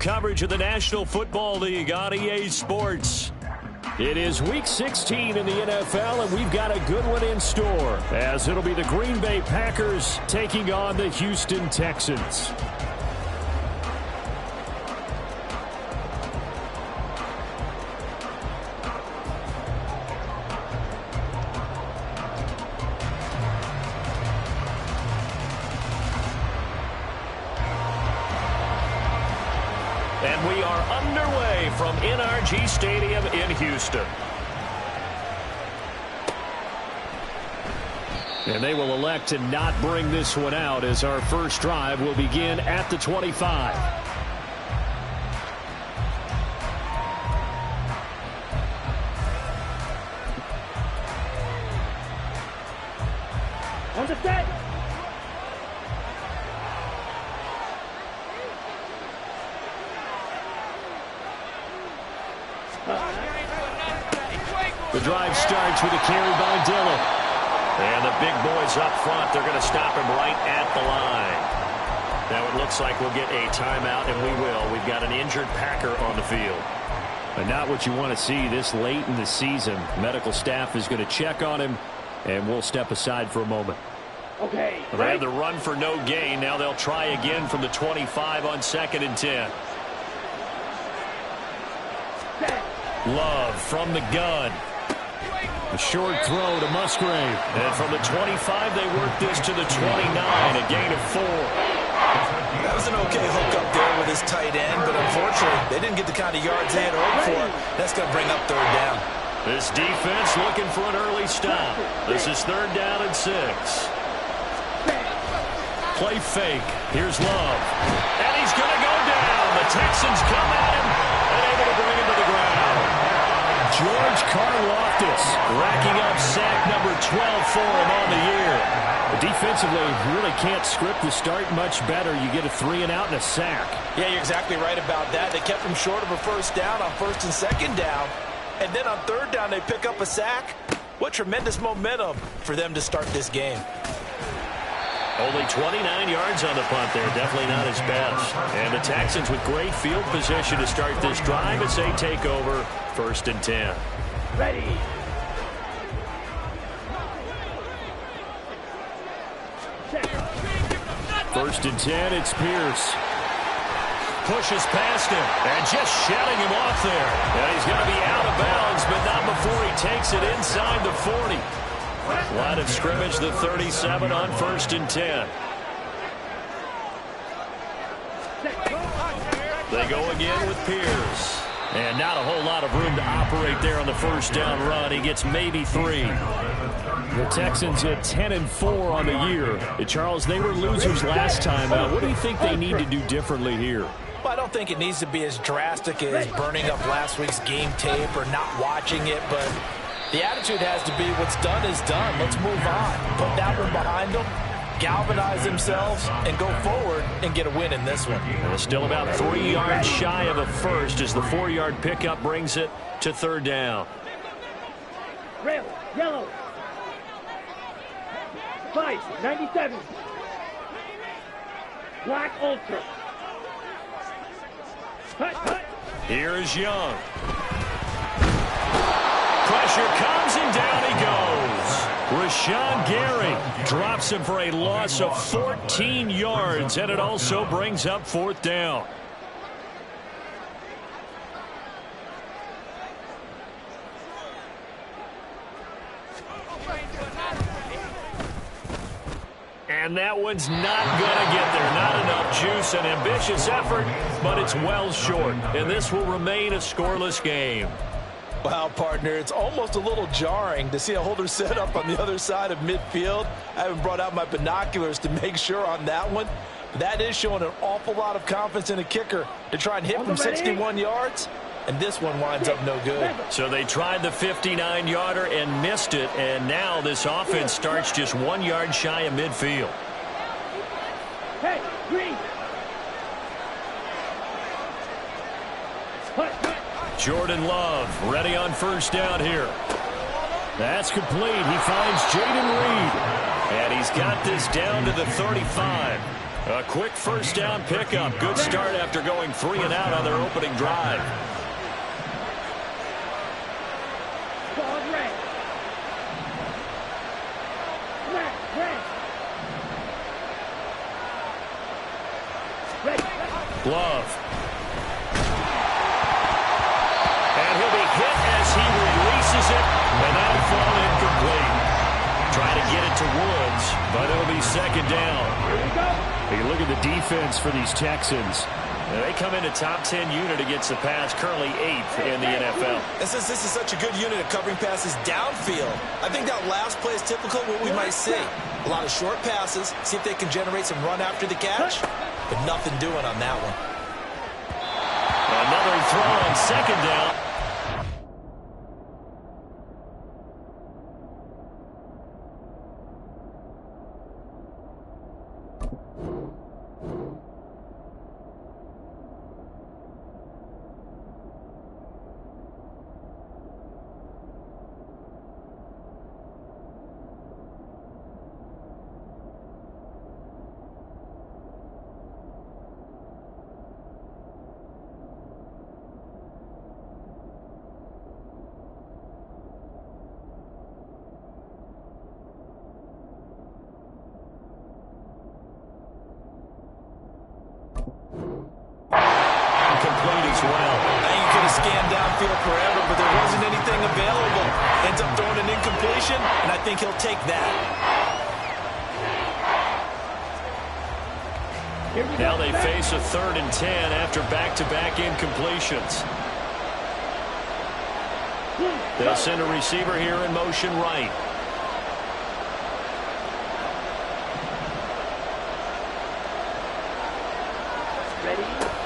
coverage of the National Football League on EA Sports. It is Week 16 in the NFL, and we've got a good one in store, as it'll be the Green Bay Packers taking on the Houston Texans. And we are underway from NRG Stadium in Houston. And they will elect to not bring this one out, as our first drive will begin at the 25. On the set. The drive starts with a carry by Dillon. And the big boys up front, they're going to stop him right at the line. Now it looks like we'll get a timeout, and we will. We've got an injured Packer on the field. And not what you want to see this late in the season. Medical staff is going to check on him, and we'll step aside for a moment. Okay. They had the run for no gain. Now they'll try again from the 25 on 2nd and 10. Love from the gun. A short throw to Musgrave. And from the 25, they work this to the 29, a gain of 4. That was an okay hook up there with his tight end, but unfortunately, they didn't get the kind of yards they had hoped for. That's going to bring up 3rd down. This defense looking for an early stop. This is 3rd down and 6. Play fake. Here's Love. And he's going to go down. The Texans come at him and able to bring him to the ground. George Karlaftis racking up sack number 12 for him on the year. Defensively, you really can't script the start much better. You get a 3-and-out and a sack. Yeah, you're exactly right about that. They kept him short of a 1st down on 1st and 2nd down. And then on 3rd down, they pick up a sack. What tremendous momentum for them to start this game. Only 29 yards on the punt there. Definitely not his best. And the Texans with great field position to start this drive as they take over 1st and 10. Ready. First and 10, it's Pierce. Pushes past him and just shutting him off there. And he's going to be out of bounds, but not before he takes it inside the 40. Line of scrimmage, the 37 on 1st and 10. They go again with Pierce. And not a whole lot of room to operate there on the 1st down run. He gets maybe 3. The Texans at 10-4 on the year. Charles, they were losers last time. What do you think they need to do differently here? Well, I don't think it needs to be as drastic as burning up last week's game tape or not watching it, but the attitude has to be what's done is done. Let's move on. Put that one behind them, galvanize themselves, and go forward and get a win in this one. And still about 3 yards shy of a first as the 4-yard pickup brings it to 3rd down. Rail. Yellow. 5. 97. Black Ultra. Hut, hut. Here is Young. Pressure comes and down he goes. Rashawn Gary drops him for a loss of 14 yards, and it also brings up 4th down. And that one's not going to get there. Not enough juice. An ambitious effort, but it's well short. And this will remain a scoreless game. Wow, partner, it's almost a little jarring to see a holder set up on the other side of midfield. I haven't brought out my binoculars to make sure on that one. But that is showing an awful lot of confidence in a kicker to try and hit from 61 yards. And this one winds up no good. So they tried the 59-yarder and missed it. And now this offense starts just 1 yard shy of midfield. Hey, green. Jordan Love ready on 1st down here. That's complete. He finds Jaden Reed. And he's got this down to the 35. A quick first down pickup. Good start after going 3 and out on their opening drive. Love. And he'll be hit as he releases it, and that'll fall incomplete. Try to get it to Woods, but it'll be second down. You look at the defense for these Texans. They come into top 10 unit against the pass, currently 8th in the NFL. And since this is such a good unit of covering passes downfield, I think that last play is typical of what we might see. A lot of short passes, see if they can generate some run after the catch, but nothing doing on that one. Another throw on second down. Complete as well. Now you could have scanned downfield forever, but there wasn't anything available. Ends up throwing an incompletion, and I think he'll take that. Now they face a 3rd and 10 after back-to-back incompletions. They'll send a receiver here in motion right.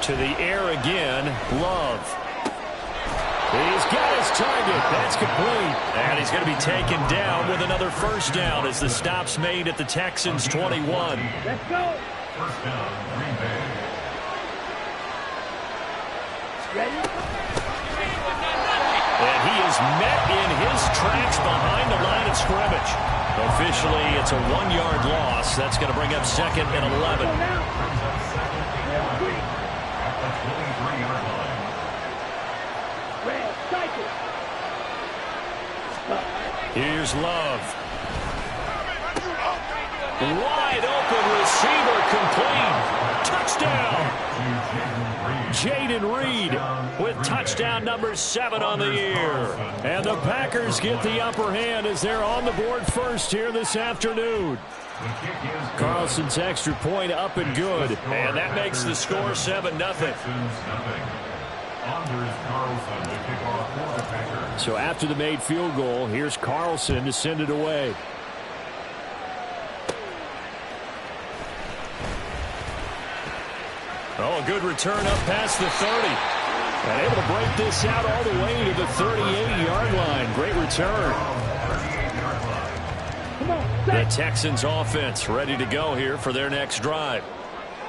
To the air again, Love. He's got his target. That's complete. And he's going to be taken down with another first down as the stop's made at the Texans' 21. Let's go. First down, Green Bay. Ready? And he is met in his tracks behind the line of scrimmage. Officially, it's a 1-yard loss. That's going to bring up 2nd and 11. Here's Love. Wide open receiver complete. Touchdown. Jaden Reed with touchdown number 7 on the year. And the Packers get the upper hand as they're on the board first here this afternoon. Carlson's extra point up and good. And that makes the score 7-0. So after the made field goal, here's Carlson to send it away. Oh, a good return up past the 30. And able to break this out all the way to the 38-yard line. Great return. The Texans offense ready to go here for their next drive.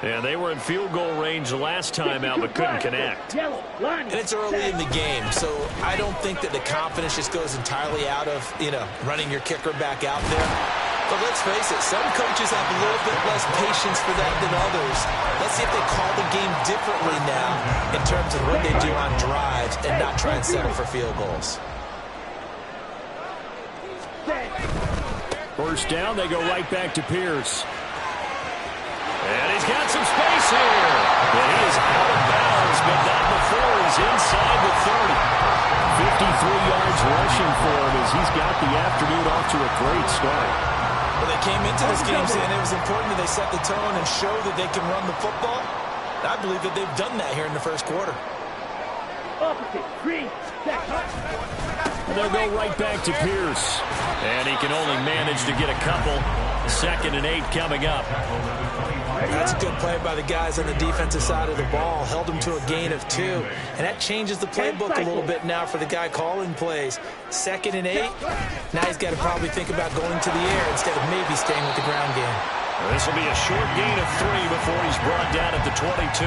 And they were in field goal range the last time out, but couldn't connect. And it's early in the game, so I don't think that the confidence just goes entirely out of, running your kicker back out there. But let's face it, some coaches have a little bit less patience for that than others. Let's see if they call the game differently now in terms of what they do on drives and not try and settle for field goals. First down, they go right back to Pierce. And he's got some space here. And he is out of bounds, but not before he's inside the 30. 53 yards rushing for him as he's got the afternoon off to a great start. Well, they came into this game saying it was important that they set the tone and show that they can run the football. And I believe that they've done that here in the first quarter. Opposite, green, and they'll go right back to Pierce. And he can only manage to get a couple. 2nd and 8 coming up. That's a good play by the guys on the defensive side of the ball. Held him to a gain of 2. And that changes the playbook a little bit now for the guy calling plays. 2nd and 8. Now he's got to probably think about going to the air instead of maybe staying with the ground game. This will be a short gain of 3 before he's brought down at the 22.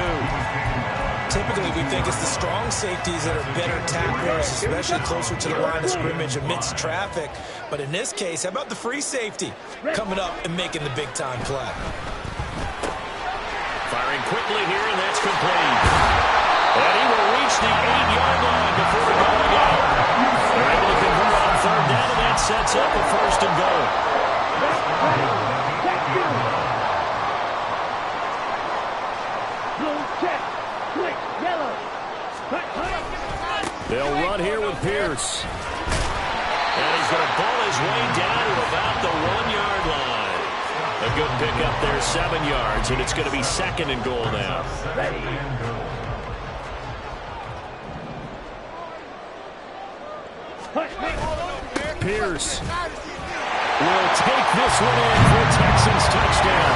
Typically, we think it's the strong safeties that are better tacklers, especially closer to the line of scrimmage amidst traffic. But in this case, how about the free safety coming up and making the big-time play? Firing quickly here, and that's complete. And he will reach the 8-yard line before going out. They're able to convert on third down, and that sets up a first and goal. Blue check. Switch. Yellow. They'll run here with Pierce. And he's going to ball his way down to about the 1-yard line. A good pickup there, 7 yards, and it's going to be second and goal now. Ready. Pierce will take this one in for a Texans touchdown.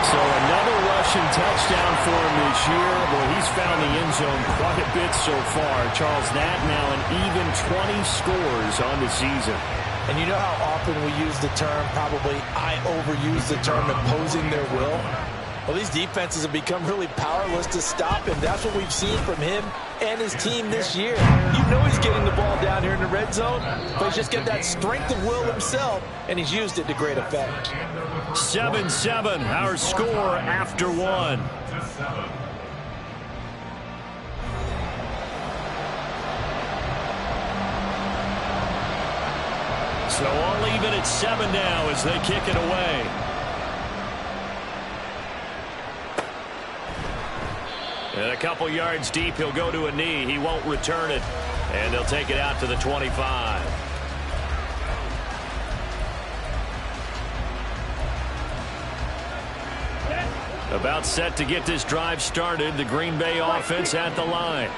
So another rushing touchdown for him this year. Boy, he's found the end zone quite a bit so far. Charles, that now an even 20 scores on the season. And you know how often we use the term, probably I overuse the term, imposing their will? Well, these defenses have become really powerless to stop him. That's what we've seen from him and his team this year. You know he's getting the ball down here in the red zone, but he's just got that strength of will himself, and he's used it to great effect. 7-7, our score after one. So all even at 7 now as they kick it away. And a couple yards deep, he'll go to a knee. He won't return it. And they'll take it out to the 25. About set to get this drive started. The Green Bay offense at the line.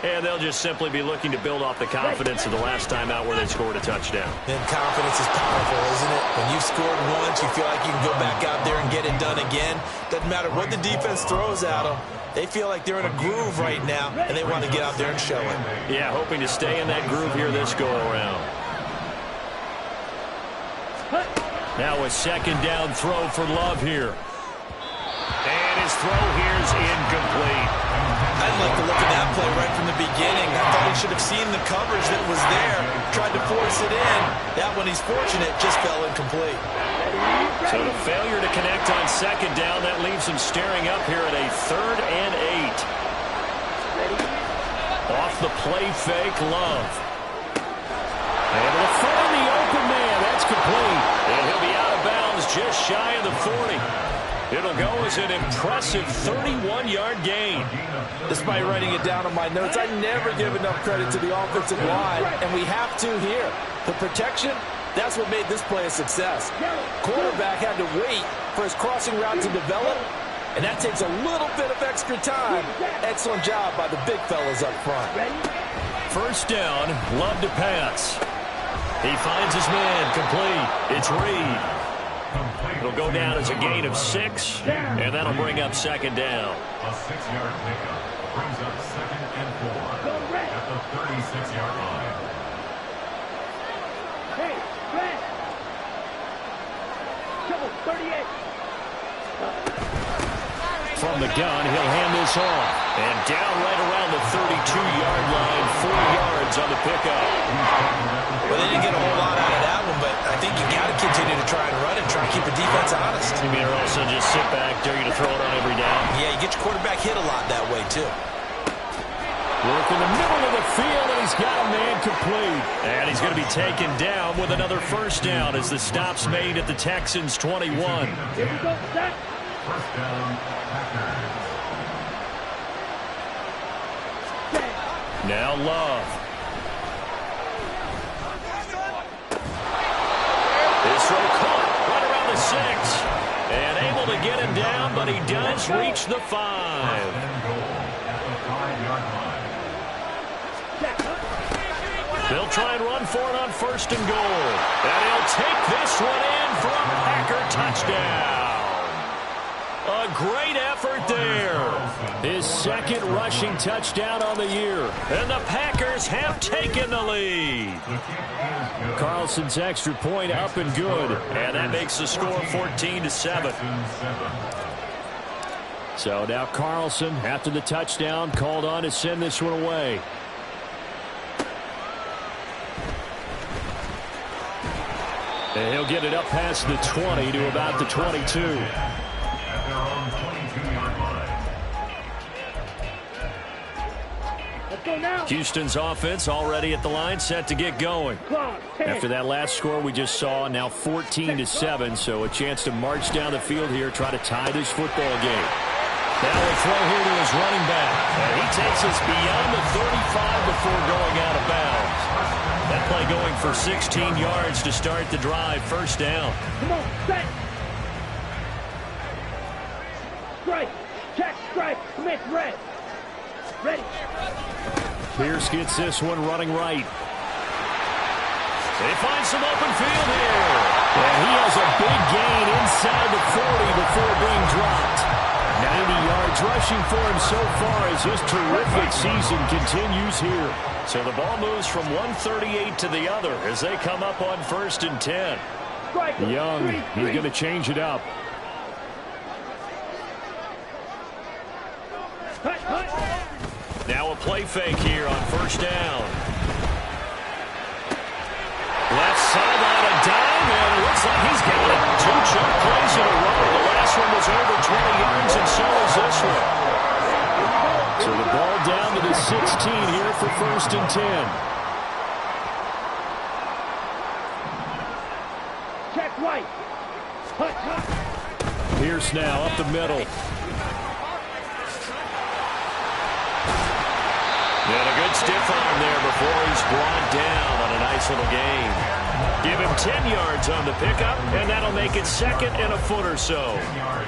And they'll just simply be looking to build off the confidence of the last time out where they scored a touchdown. And confidence is powerful, isn't it? When you've scored once, you feel like you can go back out there and get it done again. Doesn't matter what the defense throws at them. They feel like they're in a groove right now, and they want to get out there and show it. Yeah, hoping to stay in that groove here this go-around. Now a second down throw for Love here. And his throw here's incomplete. I like the look of that play right from the beginning. I thought he should have seen the coverage that was there, tried to force it in. That one, he's fortunate, just fell incomplete. So the failure to connect on second down, that leaves him staring up here at a 3rd and 8. Off the play fake, Love. Able to find the open man. That's complete. And he'll be out of bounds just shy of the 40. It'll go as an impressive 31-yard gain. Despite writing it down on my notes, I never give enough credit to the offensive line, and we have to here. The protection, that's what made this play a success. Quarterback had to wait for his crossing route to develop, and that takes a little bit of extra time. Excellent job by the big fellas up front. First down, Love to pass. He finds his man, complete. It's Reed. It'll go down as a gain of 6, and that'll bring up second down. A 6-yard pickup brings up 2nd and 4 at the 36-yard line. Hey, Brad. Double 38. From the gun, he'll hand this off. And down right around the 32-yard line, 4 yards on the pickup. Well, they didn't get a whole lot out of that one, but I think you got to continue to try and run and try to keep the defense honest. You mean also just sit back, dare you to throw it on every down? Yeah, you get your quarterback hit a lot that way, too. Work in the middle of the field, and he's got a man complete. And he's going to be taken down with another first down as the stop's made at the Texans' 21. Here we go, set. First down, Packers. Now Love. This throw caught right around the 6. And able to get him down, but he does reach the 5. And goal at the 5-yard line. They'll try and run for it on first and goal. And he'll take this one in for a Packer touchdown. A great effort there. His second rushing touchdown on the year. And the Packers have taken the lead. Carlson's extra point up and good. And that makes the score 14-7. So now Carlson, after the touchdown, called on to send this one away. And he'll get it up past the 20 to about the 22. At their own 22-yard line. Let's go now. Houston's offense already at the line, set to get going. Clock, 10. After that last score we just saw, now 14-7, so a chance to march down the field here, try to tie this football game. Now a throw here to his running back. And he takes us beyond the 35 before going out of bounds. That play going for 16 yards to start the drive. First down. Come on, set. Strike. Check, strike. Smith, red. Ready. Pierce gets this one running right. They find some open field here. And he has a big gain inside the 40 before being dropped. 90 yards rushing for him so far as his terrific season continues here. So the ball moves from 138 to the other as they come up on 1st and 10. Young, he's going to change it up. Now a play fake here on 1st down. Left sideline, a dime, and it looks like he's got it. 2 chunk plays in a row. The last one was over 20 yards, and so is this one. So the ball down to the 16 here for 1st and 10. Check right. Pierce now up the middle. And a good stiff arm there before he's brought down on a nice little gain. Give him 10 yards on the pickup, and that'll make it 2nd and a foot or so.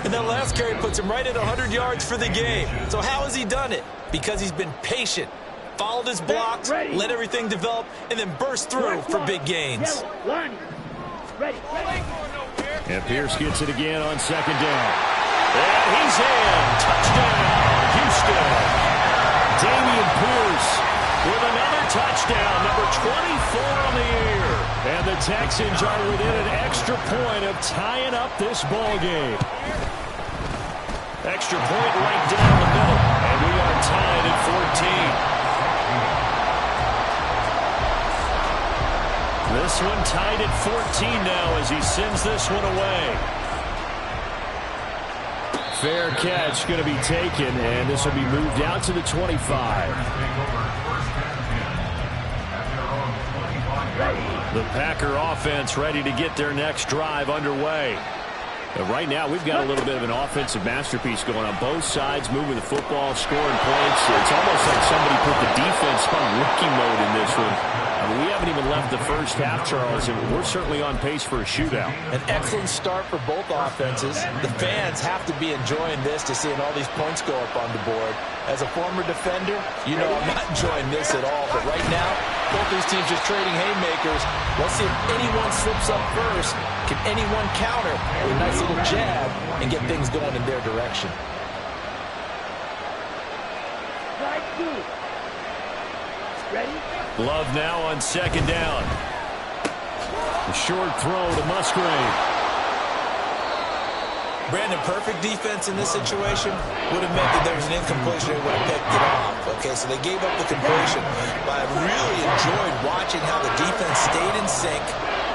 And that last carry puts him right at 100 yards for the game. So how has he done it? Because he's been patient, followed his blocks, let everything develop, and then burst through for big gains. Ready. And Pierce gets it again on 2nd down. And he's in. Touchdown, Houston. Dameon Pierce with another touchdown, number 24 on the year. And the Texans are within an extra point of tying up this ball game. Extra point right down the middle, and we are tied at 14. This one tied at 14 now as he sends this one away. Fair catch going to be taken, and this will be moved out to the 25. The Packer offense ready to get their next drive underway. Right now, we've got a little bit of an offensive masterpiece going on both sides, moving the football, scoring points. It's almost like somebody put the defense on rookie mode in this one. I mean, we haven't even left the first half, Charles, and we're certainly on pace for a shootout. An excellent start for both offenses. The fans have to be enjoying this to seeing all these points go up on the board. As a former defender, you know I'm not enjoying this at all. But right now, both these teams just trading haymakers. Let's see if anyone slips up first. Can anyone counter with a nice little jab and get things going in their direction? Ready? Love now on 2nd down. A short throw to Musgrave. Brandon, perfect defense in this situation would have meant that there was an incompletion and would have picked it off. Okay, so they gave up the completion. But I really enjoyed watching how the defense stayed in sync,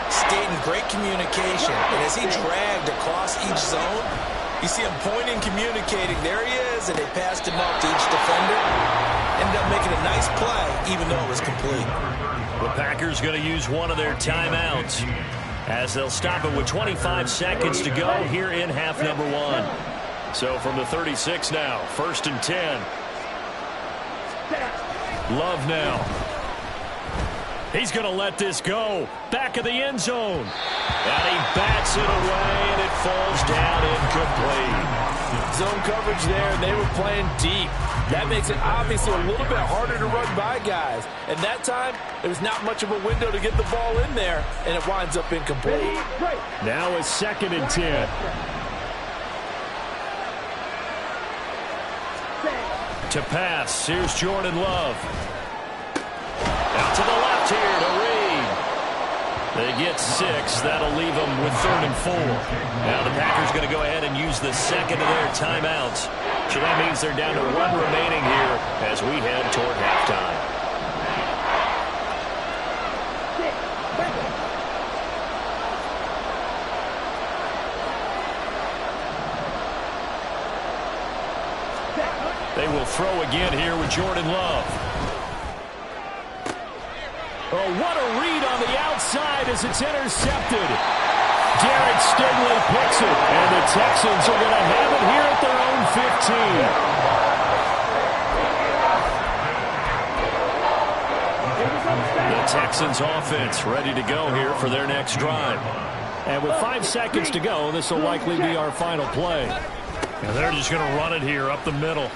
stayed in great communication. And as he dragged across each zone, you see him pointing, communicating. There he is, and they passed him up to each defender. Ended up making a nice play, even though it was complete. The Packers going to use one of their timeouts as they'll stop it with 25 seconds to go here in half number 1. So from the 36 now, 1st and 10. Love now. He's going to let this go. Back of the end zone. And he bats it away, and it falls down incomplete. Zone coverage there, and they were playing deep. That makes it obviously a little bit harder to run by guys. And that time, there was not much of a window to get the ball in there, and it winds up incomplete. Now it's 2nd and 10. To pass, here's Jordan Love. Out to the left here to Reed. They get 6. That'll leave them with 3rd and 4. Now the Packers going to go ahead and use the second of their timeouts. So that means they're down to 1 remaining here as we head toward halftime. They will throw again. again here with Jordan Love. Oh, what a read on the outside as it's intercepted. Derek Stingley picks it, and the Texans are going to have it here at their own 15. The Texans offense ready to go here for their next drive. And with 5 seconds to go, this will likely be our final play. And they're just going to run it here up the middle.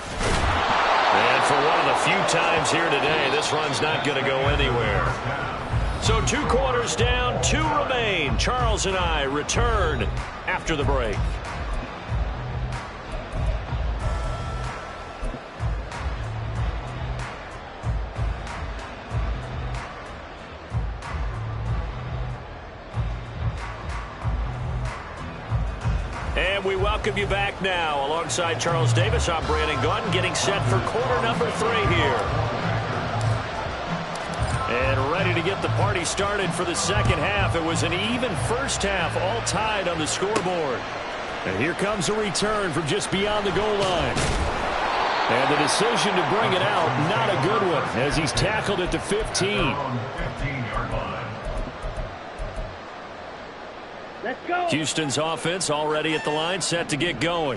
And for one of the few times here today, this run's not going to go anywhere. So 2 quarters down, 2 remain. Charles and I return after the break. And we welcome you back now. Alongside Charles Davis, I'm Brandon Gaudin, getting set for quarter number 3 here. And ready to get the party started for the second half. It was an even first half, all tied on the scoreboard. And here comes a return from just beyond the goal line. And the decision to bring it out, not a good one, as he's tackled at the 15. Let's go. Houston's offense already at the line, set to get going.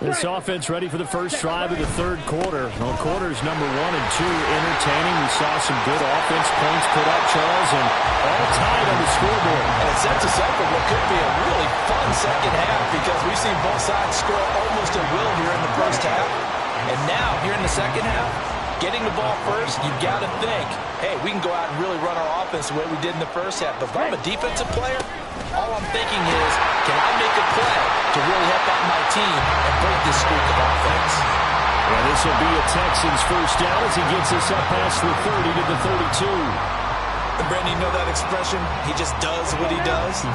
This offense ready for the first drive of the third quarter. Well, quarters number 1 and 2 entertaining. We saw some good offense points put up, Charles, and all tied on the scoreboard. And it sets us up for what could be a really fun second half because we've seen both sides score almost at will here in the first half. And now, here in the second half, getting the ball first, you've got to think, hey, we can go out and really run our offense the way we did in the first half. But if I'm a defensive player, all I'm thinking is, can I make a play to really help out my team and break this streak of offense? And this will be a Texans first down as he gets us up past the 30 to the 32. And Brandon, you know that expression? He just does what he does?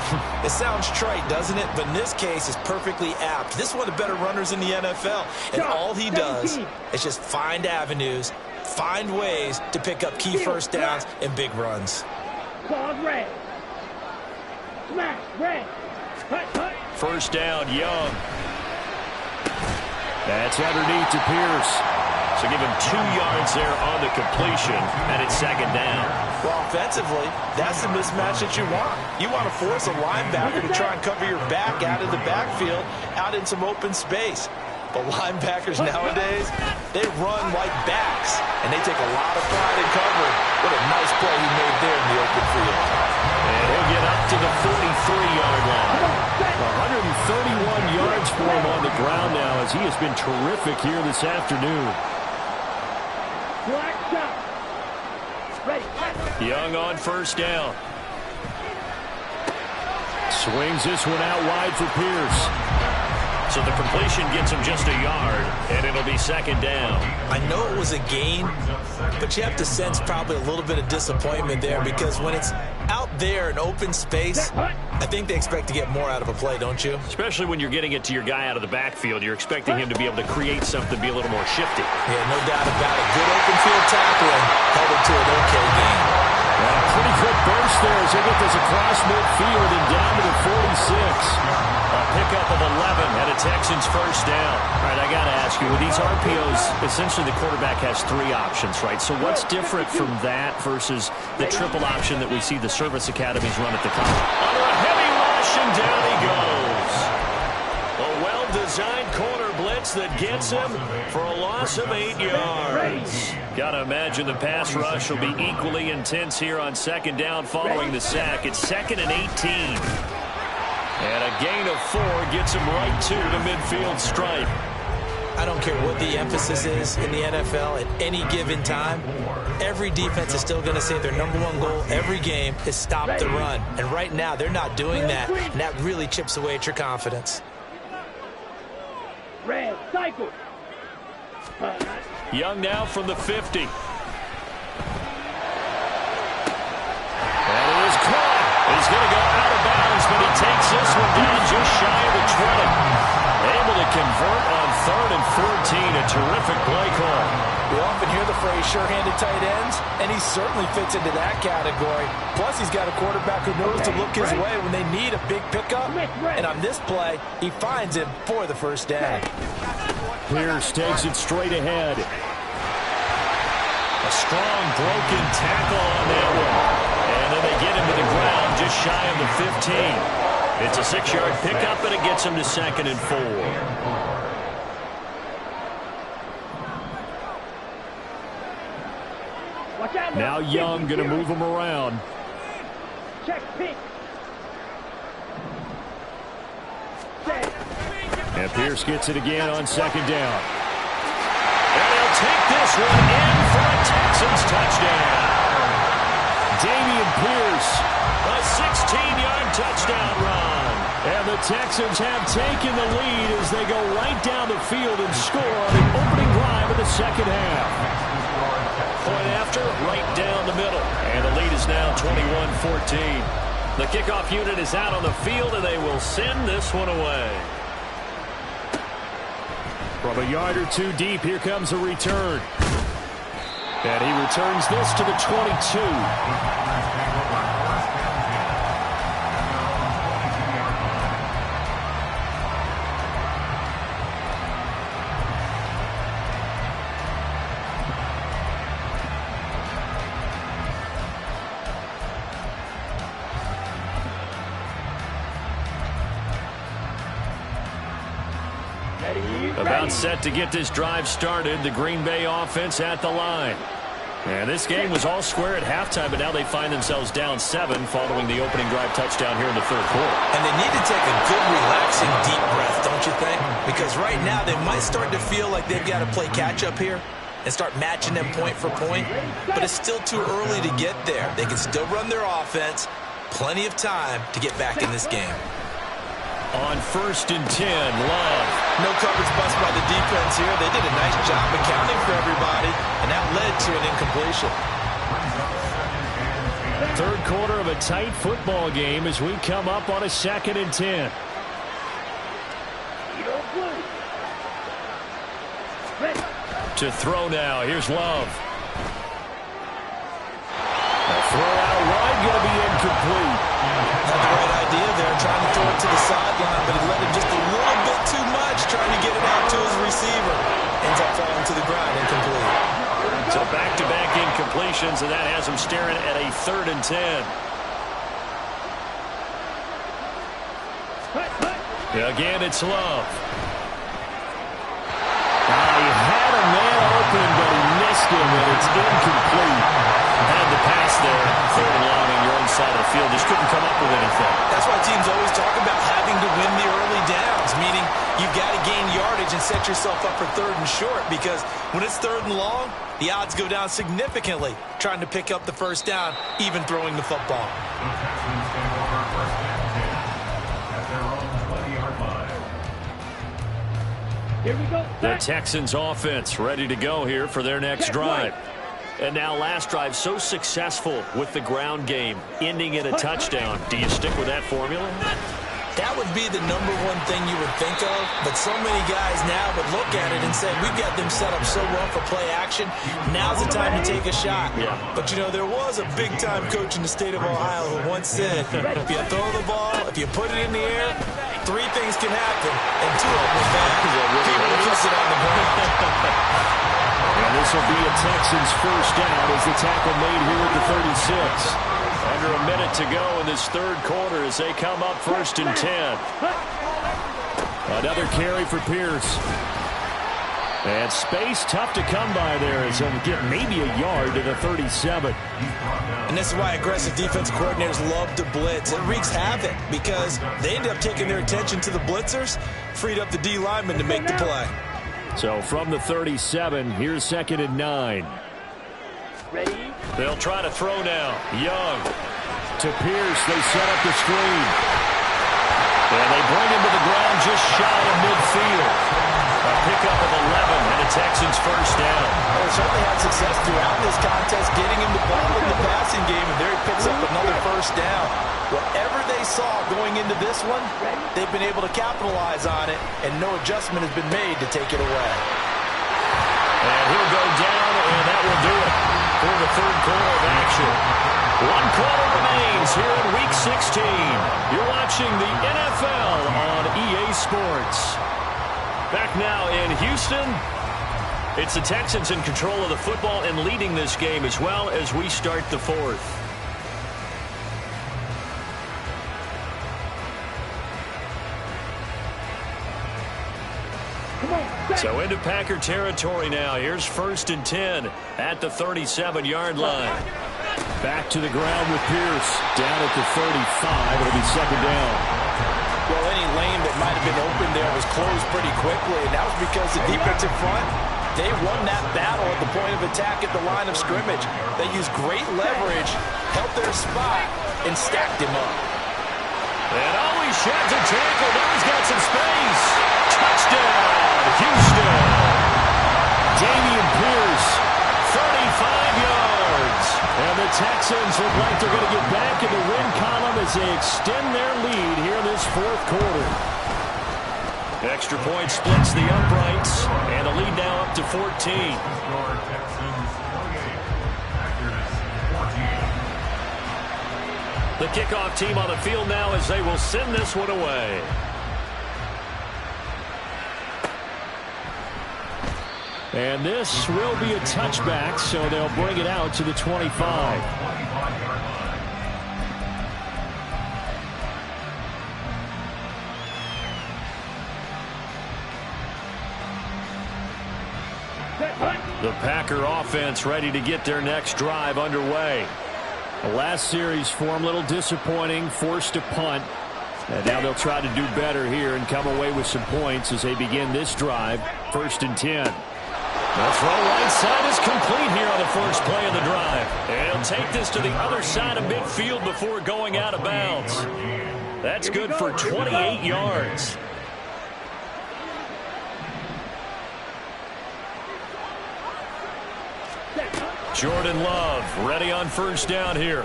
It sounds trite, doesn't it? But in this case, it's perfectly apt. This is one of the better runners in the NFL. And all he does is just find avenues, find ways to pick up key first downs and big runs. Claws red. Smash red. First down, Young. That's underneath to Pierce. So give him 2 yards there on the completion, and it's second down. Well, offensively, that's the mismatch that you want. You want to force a linebacker to try and cover your back out of the backfield, out in some open space. But linebackers nowadays, they run like backs, and they take a lot of pride in covering. What a nice play he made there in the open field. And he'll get up to the 43-yard line. 131 yards for him on the ground now as he has been terrific here this afternoon. Black shot. Ready. Young on first down. Swings this one out wide for Pierce. So the completion gets him just a yard, and it'll be second down. I know it was a gain, but you have to sense probably a little bit of disappointment there because when it's out there in open space, I think they expect to get more out of a play, don't you? Especially when you're getting it to your guy out of the backfield. You're expecting him to be able to create something, be a little more shifty. Yeah, no doubt about it. Good open field tackling held it to an okay game. Pretty quick burst there as they get this across midfield and down to the 46. A pickup of 11 and a Texans first down. All right, I got to ask you, with these RPOs, essentially the quarterback has 3 options, right? So what's different from that versus the triple option that we see the service academies run at the college? Under a heavy rush, and down he goes. A well-designed corner blitz that gets him for a loss of 8 yards. Got to imagine the pass rush will be equally intense here on second down following the sack. It's 2nd and 18. And a gain of 4 gets him right to the midfield stripe. I don't care what the emphasis is in the NFL at any given time. Every defense is still going to say their #1 goal every game is stop the run. And right now, they're not doing that, and that really chips away at your confidence. Red, cycle. Young now from the 50. And it is caught. He's going to go out of bounds, but he takes this one down just shy of the 20. Able to convert on 3rd and 14. A terrific play call. We often hear the phrase sure-handed tight ends, and he certainly fits into that category. Plus, he's got a quarterback who knows to look his way when they need a big pickup. And on this play, he finds him for the first down. Pierce takes it straight ahead. A strong broken tackle on that one. And then they get him to the ground just shy of the 15. It's a 6-yard pickup, and it gets him to 2nd and 4. Now Young going to move him around. Check pick. And Pierce gets it again on 2nd down. And he'll take this one in for a Texans touchdown. Dameon Pierce, a 16-yard touchdown run. And the Texans have taken the lead as they go right down the field and score on the opening drive of the second half. Point after, right down the middle. And the lead is now 21-14. The kickoff unit is out on the field, and they will send this one away. From a yard or two deep, here comes a return. And he returns this to the 22. About set to get this drive started. The Green Bay offense at the line. And this game was all square at halftime, but now they find themselves down 7 following the opening drive touchdown here in the 3rd quarter. And they need to take a good, relaxing, deep breath, don't you think? Because right now they might start to feel like they've got to play catch-up here and start matching them point for point. But it's still too early to get there. They can still run their offense. Plenty of time to get back in this game. On 1st and 10, Love. No coverage bust by the defense here. They did a nice job accounting for everybody, and that led to an incompletion. 3rd quarter of a tight football game as we come up on a 2nd and 10. To throw now. Here's Love. A throw out wide, going to be incomplete. Had the right idea there, trying to throw it to the sideline, but he let it just a little bit too much, trying to get it out to his receiver. Ends up falling to the ground, incomplete. So back-to-back incompletions, and that has him staring at a 3rd and 10. Again, it's Love. He had a man open, but he missed him, and it's incomplete. Had the pass there, 3rd and long on your own side of the field. Just couldn't come up with anything. That's why teams always talk about having to win the early downs, meaning you've got to gain yardage and set yourself up for 3rd and short, because when it's 3rd and long, the odds go down significantly trying to pick up the 1st down, even throwing the football. Here we go. The Texans offense ready to go here for their next drive. And now last drive so successful with the ground game, ending in a touchdown. Do you stick with that formula? That would be the number one thing you would think of, but so many guys now would look at it and say, we've got them set up so well for play action. Now's the time to take a shot. Yeah. But, you know, there was a big-time coach in the state of Ohio who once said, if you throw the ball, if you put it in the air, 3 things can happen, and 2 of them are bad. People will kiss it on the ground. And this will be a Texans 1st down as the tackle made here at the 36. Under a minute to go in this 3rd quarter as they come up 1st and 10. Another carry for Pierce. And space tough to come by there as he'll get maybe a yard to the 37. And this is why aggressive defensive coordinators love to blitz. It wreaks havoc because they end up taking their attention to the blitzers, freed up the D lineman to make the play. So from the 37, here's 2nd and 9. Ready? They'll try to throw now. Young to Pierce. They set up the screen. And they bring him to the ground just shy of midfield. A pickup of 11 and a Texans 1st down. Well, they certainly had success throughout this contest getting him the ball in the passing game, and there he picks up another 1st down. Whatever they saw going into this one, they've been able to capitalize on it, and no adjustment has been made to take it away. And he'll go down, and that will do it for the 3rd quarter of action. 1 quarter remains here in Week 16. You're watching the NFL on EA Sports. Back now in Houston, It's the Texans in control of the football and leading this game as well as we start the fourth. So into Packer territory now. Here's 1st and 10 at the 37-yard line. Back to the ground with Pierce. Down at the 35. It'll be 2nd down. Well, any lane that might have been open there was closed pretty quickly, and that was because the defensive front, they won that battle at the point of attack at the line of scrimmage. They used great leverage, held their spot, and stacked him up. And always sheds a tackle. Now he's got some space. Touchdown, Houston. Damian Pierce, 35 yards. And the Texans look like they're going to get back in the win column as they extend their lead here in this 4th quarter. Extra point splits the uprights, and the lead now up to 14. Score Texans 28, Packers 14. The kickoff team on the field now as they will send this one away. And this will be a touchback, so they'll bring it out to the 25. The Packer offense ready to get their next drive underway. The last series for them, a little disappointing, forced to punt. And now they'll try to do better here and come away with some points as they begin this drive. 1st and 10. The throw right side is complete here on the first play of the drive. And he'll take this to the other side of midfield before going out of bounds. That's good for 28 yards. Jordan Love ready on 1st down here.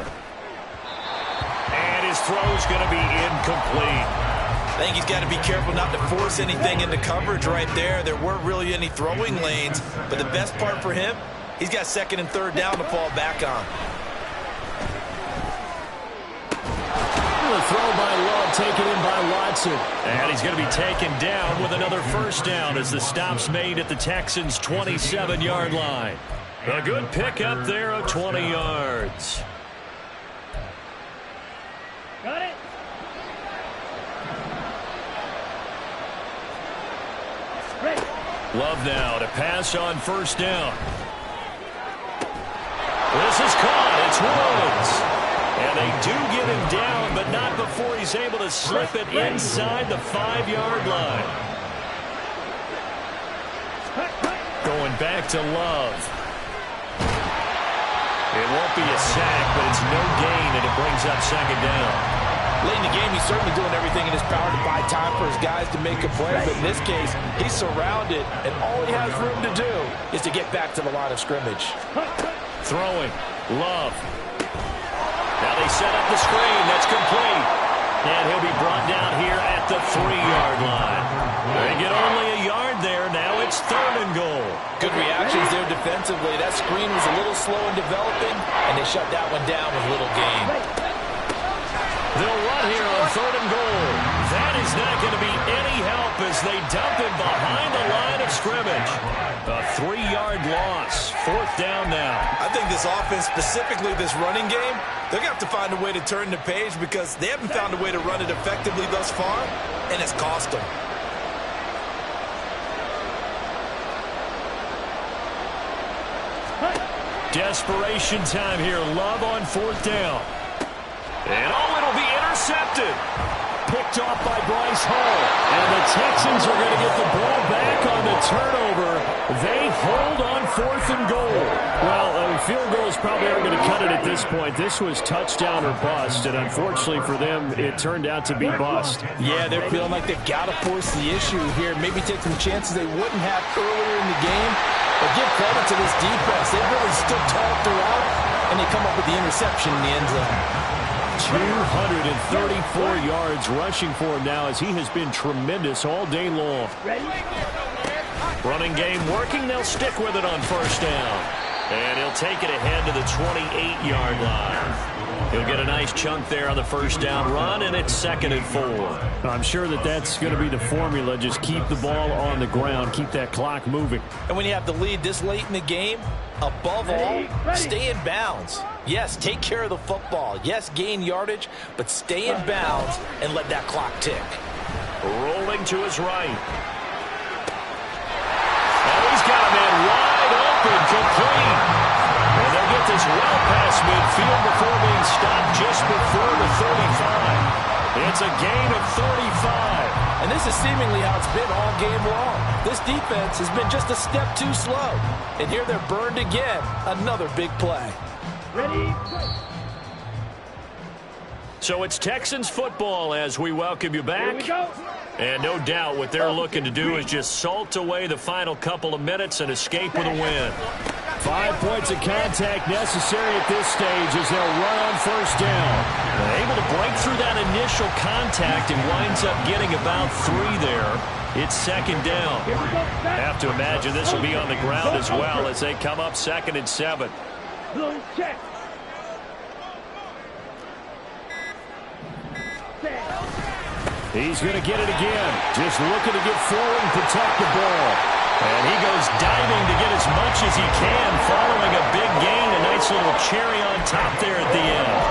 And his throw's going to be incomplete. I think he's got to be careful not to force anything into coverage right there. There weren't really any throwing lanes, but the best part for him, he's got 2nd and 3rd down to fall back on. The throw by Love taken in by Watson. And he's going to be taken down with another 1st down as the stop's made at the Texans' 27-yard line. A good pickup there of 20 yards. Got it. Ready. Love now to pass on 1st down. This is caught. It's Woods. And they do get him down, but not before he's able to slip it inside the 5-yard line. Going back to Love. It won't be a sack, but it's no gain, and it brings up 2nd down. Late in the game, he's certainly doing everything in his power to buy time for his guys to make a play. But in this case, he's surrounded, and all he has room to do is to get back to the line of scrimmage. Throwing. Love. Now they set up the screen. That's complete. And he'll be brought down here at the 3-yard line. They get only a yard there. Now it's 3rd and goal. Good reactions there defensively. That screen was a little slow in developing, and they shut that one down with little gain. They'll run here on 3rd and goal. That is not going to be any help as they dump him behind the line of scrimmage. A 3-yard loss. 4th down now. I think this offense, specifically this running game, they're going to have to find a way to turn the page because they haven't found a way to run it effectively thus far, and it's cost them. Desperation time here. Love on 4th down. And it'll be intercepted. Picked off by Bryce Hall. And the Texans are going to get the ball back on the turnover. They hold on 4th and goal. Well, field goals probably aren't going to cut it at this point. This was touchdown or bust, and unfortunately for them, it turned out to be bust. Yeah, they're feeling like they've got to force the issue here. Maybe take some chances they wouldn't have earlier in the game. But give credit to this defense. They've really stood tall throughout, and they come up with the interception in the end zone. 234 yards rushing for him now as he has been tremendous all day long. Ready. Running game working. They'll stick with it on 1st down. And he'll take it ahead to the 28-yard line. He'll get a nice chunk there on the first down run, and it's 2nd and 4. I'm sure that's going to be the formula. Just keep the ball on the ground. Keep that clock moving. And when you have the lead this late in the game, above all, stay in bounds. Yes, take care of the football. Yes, gain yardage, but stay in bounds and let that clock tick. Rolling to his right. And he's got a man wide open, complete. And they'll get this well past midfield before being stopped just before the 35. It's a gain of 35. And this is seemingly how it's been all game long. This defense has been just a step too slow. And here they're burned again. Another big play. Ready? So it's Texans football as we welcome you back. Here we go. And no doubt what they're looking to do is just salt away the final couple of minutes and escape with a win. 5 points of contact necessary at this stage as they'll run on first down. They're able to break through that initial contact and winds up getting about 3 there. It's 2nd down. Have to imagine this will be on the ground as well as they come up 2nd and 7. Blue check. He's going to get it again. Just looking to get forward and protect the ball. And he goes diving to get as much as he can following a big gain. A nice little cherry on top there at the end.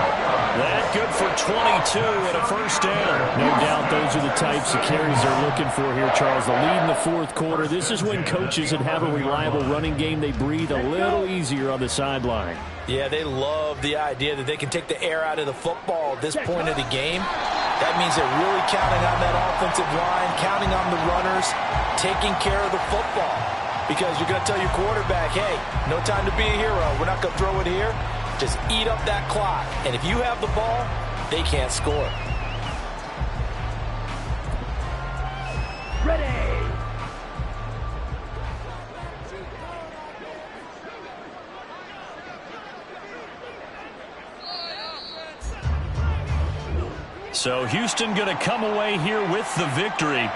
That good for 22 and a first down. No doubt those are the types of carries they're looking for here, Charles. The lead in the 4th quarter. This is when coaches that have a reliable running game, they breathe a little easier on the sideline. Yeah, they love the idea that they can take the air out of the football at this point of the game. That means they're really counting on that offensive line, counting on the runners, taking care of the football. Because you're going to tell your quarterback, hey, no time to be a hero. We're not going to throw it here. Just eat up that clock. And if you have the ball, they can't score. Ready. So Houston going to come away here with the victory.